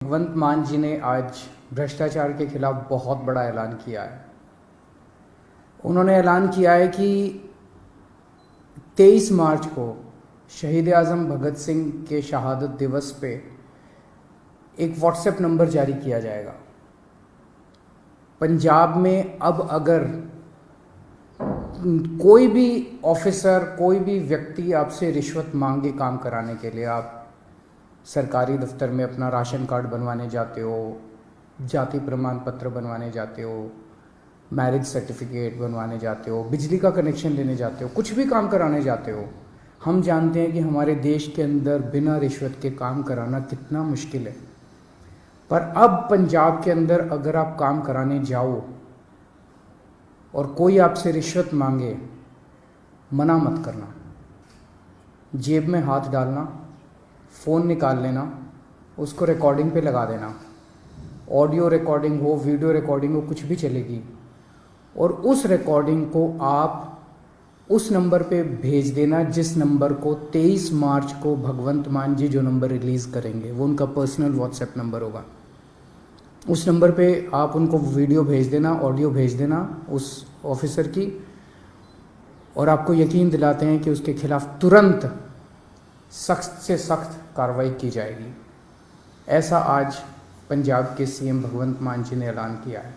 भगवंत मान जी ने आज भ्रष्टाचार के खिलाफ बहुत बड़ा ऐलान किया है। उन्होंने ऐलान किया है कि 23 मार्च को शहीद आज़म भगत सिंह के शहादत दिवस पे एक व्हाट्सएप नंबर जारी किया जाएगा। पंजाब में अब अगर कोई भी ऑफिसर, कोई भी व्यक्ति आपसे रिश्वत मांगे काम कराने के लिए, आप सरकारी दफ्तर में अपना राशन कार्ड बनवाने जाते हो, जाति प्रमाण पत्र बनवाने जाते हो, मैरिज सर्टिफिकेट बनवाने जाते हो, बिजली का कनेक्शन लेने जाते हो, कुछ भी काम कराने जाते हो, हम जानते हैं कि हमारे देश के अंदर बिना रिश्वत के काम कराना कितना मुश्किल है। पर अब पंजाब के अंदर अगर आप काम कराने जाओ और कोई आपसे रिश्वत मांगे, मना मत करना, जेब में हाथ डालना, फ़ोन निकाल लेना, उसको रिकॉर्डिंग पे लगा देना। ऑडियो रिकॉर्डिंग हो, वीडियो रिकॉर्डिंग हो, कुछ भी चलेगी, और उस रिकॉर्डिंग को आप उस नंबर पे भेज देना जिस नंबर को 23 मार्च को भगवंत मान जी जो नंबर रिलीज़ करेंगे, वो उनका पर्सनल व्हाट्सएप नंबर होगा। उस नंबर पे आप उनको वीडियो भेज देना, ऑडियो भेज देना उस ऑफिसर की, और आपको यकीन दिलाते हैं कि उसके खिलाफ तुरंत सख्त से सख्त कार्रवाई की जाएगी। ऐसा आज पंजाब के सीएम भगवंत मान जी ने ऐलान किया है।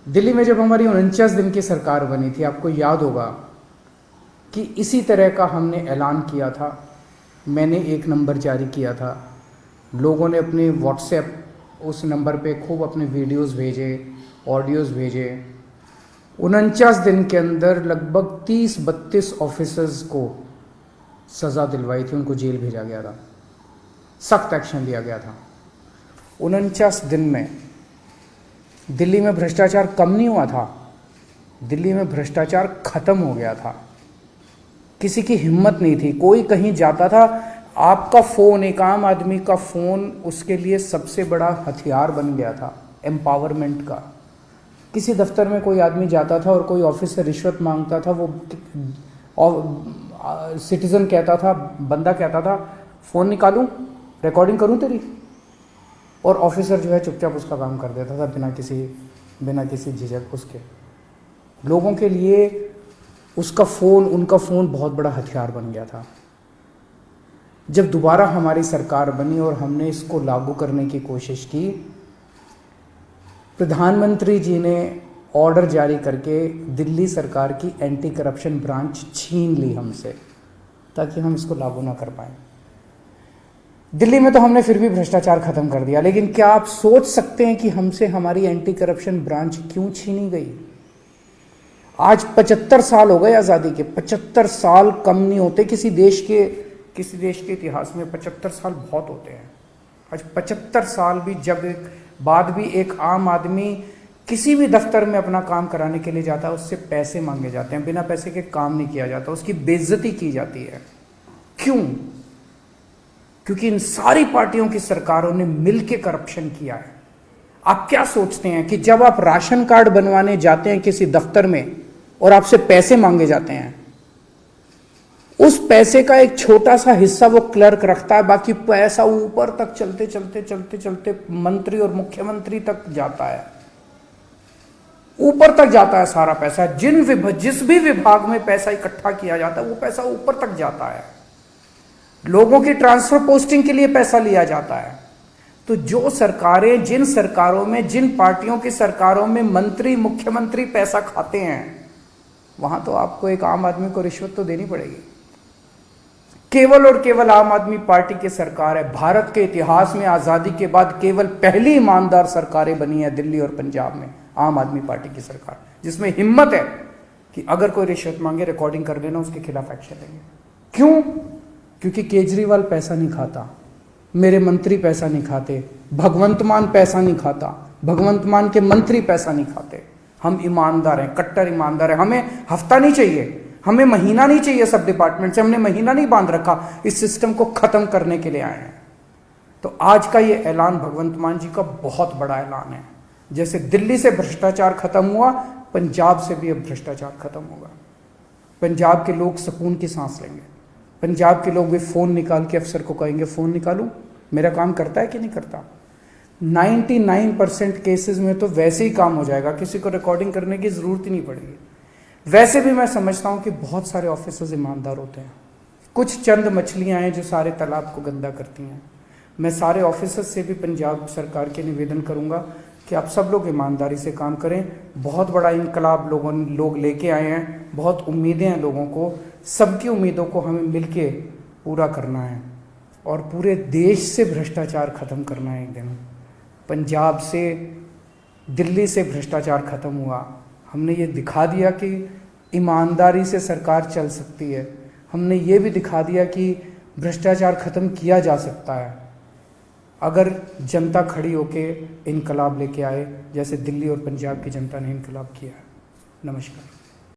दिल्ली में जब हमारी 49 दिन की सरकार बनी थी, आपको याद होगा कि इसी तरह का हमने ऐलान किया था। मैंने एक नंबर जारी किया था, लोगों ने अपने व्हाट्सएप उस नंबर पे खूब अपने वीडियोस भेजे, ऑडियोज़ भेजे। 49 दिन के अंदर लगभग 30-32 ऑफिसर्स को सज़ा दिलवाई थी, उनको जेल भेजा गया था, सख्त एक्शन लिया गया था। 49 दिन में दिल्ली में भ्रष्टाचार कम नहीं हुआ था, दिल्ली में भ्रष्टाचार खत्म हो गया था। किसी की हिम्मत नहीं थी, कोई कहीं जाता था, आपका फ़ोन, एक आम आदमी का फ़ोन उसके लिए सबसे बड़ा हथियार बन गया था एम्पावरमेंट का। किसी दफ्तर में कोई आदमी जाता था और कोई ऑफिसर रिश्वत मांगता था, वो सिटीज़न कहता था, बंदा कहता था, फ़ोन निकालूं, रिकॉर्डिंग करूं तेरी, और ऑफिसर जो है चुपचाप उसका काम कर देता था बिना किसी झिझक उसके। लोगों के लिए उसका फ़ोन, उनका फ़ोन बहुत बड़ा हथियार बन गया था। जब दोबारा हमारी सरकार बनी और हमने इसको लागू करने की कोशिश की, प्रधानमंत्री जी ने ऑर्डर जारी करके दिल्ली सरकार की एंटी करप्शन ब्रांच छीन ली हमसे, ताकि हम इसको लागू ना कर पाए। दिल्ली में तो हमने फिर भी भ्रष्टाचार खत्म कर दिया, लेकिन क्या आप सोच सकते हैं कि हमसे हमारी एंटी करप्शन ब्रांच क्यों छीनी गई? आज 75 साल हो गए आज़ादी के। 75 साल कम नहीं होते किसी देश के इतिहास में। 75 साल बहुत होते हैं। आज 75 साल भी बाद भी एक आम आदमी किसी भी दफ्तर में अपना काम कराने के लिए जाता है, उससे पैसे मांगे जाते हैं, बिना पैसे के काम नहीं किया जाता, उसकी बेइज्जती की जाती है। क्यों? क्योंकि इन सारी पार्टियों की सरकारों ने मिलकर करप्शन किया है। आप क्या सोचते हैं कि जब आप राशन कार्ड बनवाने जाते हैं किसी दफ्तर में और आपसे पैसे मांगे जाते हैं, उस पैसे का एक छोटा सा हिस्सा वो क्लर्क रखता है, बाकी पैसा ऊपर तक चलते मंत्री और मुख्यमंत्री तक जाता है, ऊपर तक जाता है सारा पैसा। जिस भी विभाग में पैसा इकट्ठा किया जाता है वो पैसा ऊपर तक जाता है। लोगों की ट्रांसफर पोस्टिंग के लिए पैसा लिया जाता है। तो जो सरकारें, जिन सरकारों में, जिन पार्टियों की सरकारों में मंत्री, मुख्यमंत्री पैसा खाते हैं, वहां तो आपको एक आम आदमी को रिश्वत तो देनी पड़ेगी। केवल और केवल आम आदमी पार्टी की सरकार है। भारत के इतिहास में आजादी के बाद केवल पहली ईमानदार सरकारें बनी है दिल्ली और पंजाब में, आम आदमी पार्टी की सरकार, जिसमें हिम्मत है कि अगर कोई रिश्वत मांगे, रिकॉर्डिंग कर लेना, उसके खिलाफ एक्शन लेंगे। क्यों? क्योंकि केजरीवाल पैसा नहीं खाता, मेरे मंत्री पैसा नहीं खाते, भगवंत मान पैसा नहीं खाता, भगवंत मान के मंत्री पैसा नहीं खाते। हम ईमानदार हैं, कट्टर ईमानदार हैं। हमें हफ्ता नहीं चाहिए, हमें महीना नहीं चाहिए सब डिपार्टमेंट से। हमने महीना नहीं बांध रखा, इस सिस्टम को खत्म करने के लिए आए हैं। तो आज का ये ऐलान भगवंत मान जी का बहुत बड़ा ऐलान है। जैसे दिल्ली से भ्रष्टाचार खत्म हुआ, पंजाब से भी अब भ्रष्टाचार खत्म होगा। पंजाब के लोग सुकून की सांस लेंगे। पंजाब के लोग भी फ़ोन निकाल के अफसर को कहेंगे, फ़ोन निकालूं, मेरा काम करता है कि नहीं करता? 99% केसेस में तो वैसे ही काम हो जाएगा, किसी को रिकॉर्डिंग करने की ज़रूरत ही नहीं पड़ेगी। वैसे भी मैं समझता हूँ कि बहुत सारे ऑफिसर्स ईमानदार होते हैं, कुछ चंद मछलियाँ हैं जो सारे तालाब को गंदा करती हैं। मैं सारे ऑफिसर्स से भी पंजाब सरकार के निवेदन करूँगा कि आप सब लोग ईमानदारी से काम करें। बहुत बड़ा इनकलाब लोग लेके आए हैं, बहुत उम्मीदें हैं लोगों को, सबकी उम्मीदों को हमें मिलके पूरा करना है और पूरे देश से भ्रष्टाचार खत्म करना है। एक दिन पंजाब से, दिल्ली से भ्रष्टाचार खत्म हुआ, हमने ये दिखा दिया कि ईमानदारी से सरकार चल सकती है, हमने ये भी दिखा दिया कि भ्रष्टाचार खत्म किया जा सकता है अगर जनता खड़ी होके इनकलाब लेके आए, जैसे दिल्ली और पंजाब की जनता ने इनकलाब किया है। नमस्कार।